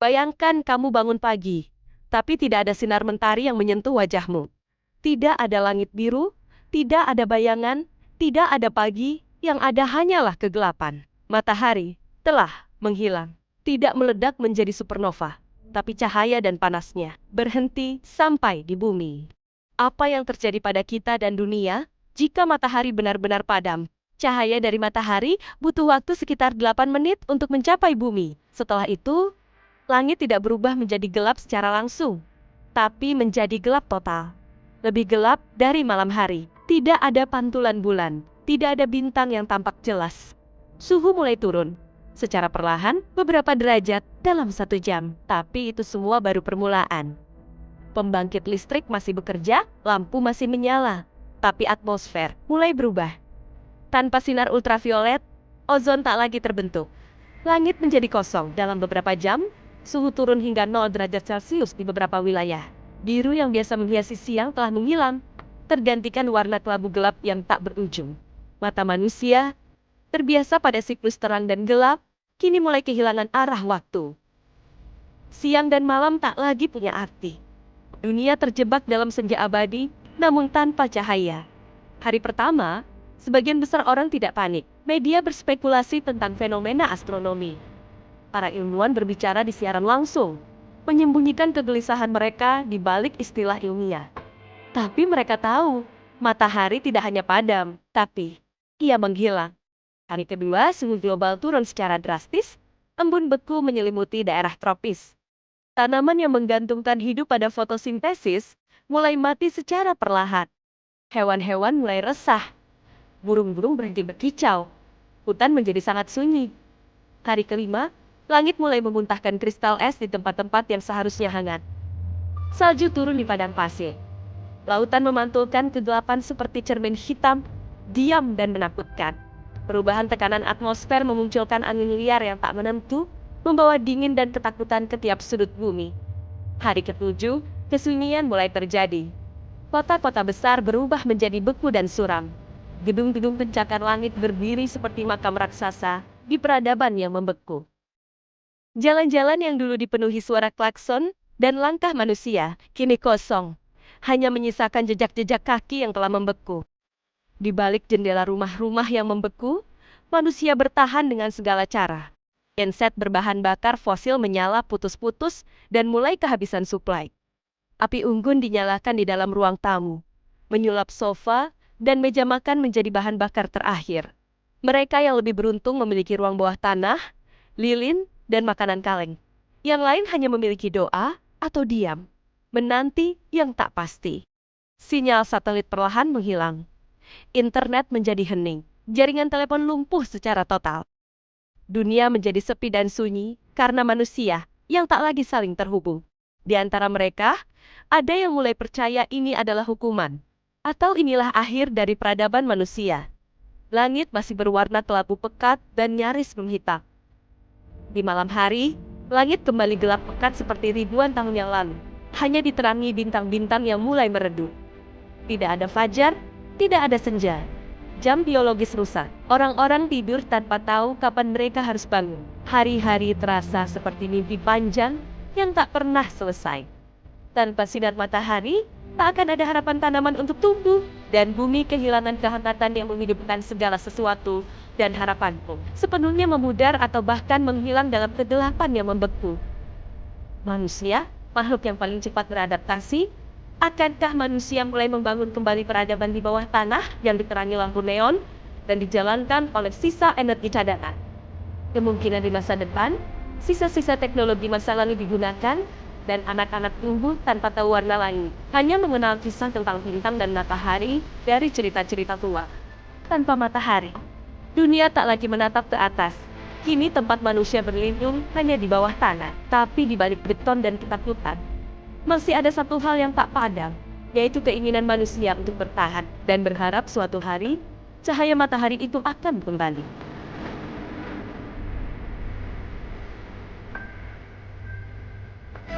Bayangkan kamu bangun pagi, tapi tidak ada sinar mentari yang menyentuh wajahmu. Tidak ada langit biru, tidak ada bayangan, tidak ada pagi, yang ada hanyalah kegelapan. Matahari telah menghilang. Tidak meledak menjadi supernova, tapi cahaya dan panasnya berhenti sampai di bumi. Apa yang terjadi pada kita dan dunia jika matahari benar-benar padam? Cahaya dari matahari butuh waktu sekitar 8 menit untuk mencapai bumi. Setelah itu, langit tidak berubah menjadi gelap secara langsung, tapi menjadi gelap total. Lebih gelap dari malam hari. Tidak ada pantulan bulan, tidak ada bintang yang tampak jelas. Suhu mulai turun secara perlahan beberapa derajat dalam 1 jam. Tapi itu semua baru permulaan. Pembangkit listrik masih bekerja, lampu masih menyala, tapi atmosfer mulai berubah. Tanpa sinar ultraviolet, ozon tak lagi terbentuk. Langit menjadi kosong dalam beberapa jam, suhu turun hingga 0 derajat Celcius di beberapa wilayah. Biru yang biasa menghiasi siang telah menghilang, tergantikan warna kelabu gelap yang tak berujung. Mata manusia, terbiasa pada siklus terang dan gelap, kini mulai kehilangan arah waktu. Siang dan malam tak lagi punya arti. Dunia terjebak dalam senja abadi, namun tanpa cahaya. Hari pertama, sebagian besar orang tidak panik. Media berspekulasi tentang fenomena astronomi. Para ilmuwan berbicara di siaran langsung, menyembunyikan kegelisahan mereka di balik istilah ilmiah. Tapi mereka tahu, matahari tidak hanya padam, tapi ia menghilang. Hari kedua, suhu global turun secara drastis, embun beku menyelimuti daerah tropis. Tanaman yang menggantungkan hidup pada fotosintesis mulai mati secara perlahan. Hewan-hewan mulai resah. Burung-burung berhenti berkicau. Hutan menjadi sangat sunyi. Hari kelima, langit mulai memuntahkan kristal es di tempat-tempat yang seharusnya hangat. Salju turun di padang pasir. Lautan memantulkan kegelapan seperti cermin hitam, diam dan menakutkan. Perubahan tekanan atmosfer memunculkan angin liar yang tak menentu, membawa dingin dan ketakutan ke tiap sudut bumi. Hari ke-7, kesunyian mulai terjadi. Kota-kota besar berubah menjadi beku dan suram. Gedung-gedung pencakar langit berdiri seperti makam raksasa di peradaban yang membeku. Jalan-jalan yang dulu dipenuhi suara klakson dan langkah manusia, kini kosong. Hanya menyisakan jejak-jejak kaki yang telah membeku. Di balik jendela rumah-rumah yang membeku, manusia bertahan dengan segala cara. Genset berbahan bakar fosil menyala putus-putus dan mulai kehabisan suplai. Api unggun dinyalakan di dalam ruang tamu, menyulap sofa dan meja makan menjadi bahan bakar terakhir. Mereka yang lebih beruntung memiliki ruang bawah tanah, lilin, dan makanan kaleng. Yang lain hanya memiliki doa atau diam, menanti yang tak pasti. Sinyal satelit perlahan menghilang. Internet menjadi hening, jaringan telepon lumpuh secara total. Dunia menjadi sepi dan sunyi karena manusia yang tak lagi saling terhubung. Di antara mereka, ada yang mulai percaya ini adalah hukuman, atau inilah akhir dari peradaban manusia. Langit masih berwarna kelabu pekat dan nyaris menghitam. Di malam hari, langit kembali gelap pekat seperti ribuan tahun yang lalu, hanya diterangi bintang-bintang yang mulai meredup. Tidak ada fajar, tidak ada senja. Jam biologis rusak. Orang-orang tidur tanpa tahu kapan mereka harus bangun. Hari-hari terasa seperti mimpi panjang yang tak pernah selesai. Tanpa sinar matahari, tak akan ada harapan tanaman untuk tumbuh. Dan bumi kehilangan kehangatan yang menghidupkan segala sesuatu. Dan harapanku sepenuhnya memudar atau bahkan menghilang dalam kegelapan yang membeku. Manusia, makhluk yang paling cepat beradaptasi. Akankah manusia mulai membangun kembali peradaban di bawah tanah yang diterangi lampu neon dan dijalankan oleh sisa energi cadangan? Kemungkinan di masa depan, sisa-sisa teknologi masa lalu digunakan dan anak-anak tumbuh tanpa tahu warna langit, hanya mengenal kisah tentang bintang dan matahari dari cerita-cerita tua. Tanpa matahari, dunia tak lagi menatap ke atas. Kini tempat manusia berlindung hanya di bawah tanah, tapi di balik beton dan ketakutan. Masih ada satu hal yang tak padam, yaitu keinginan manusia untuk bertahan dan berharap suatu hari, cahaya matahari itu akan kembali.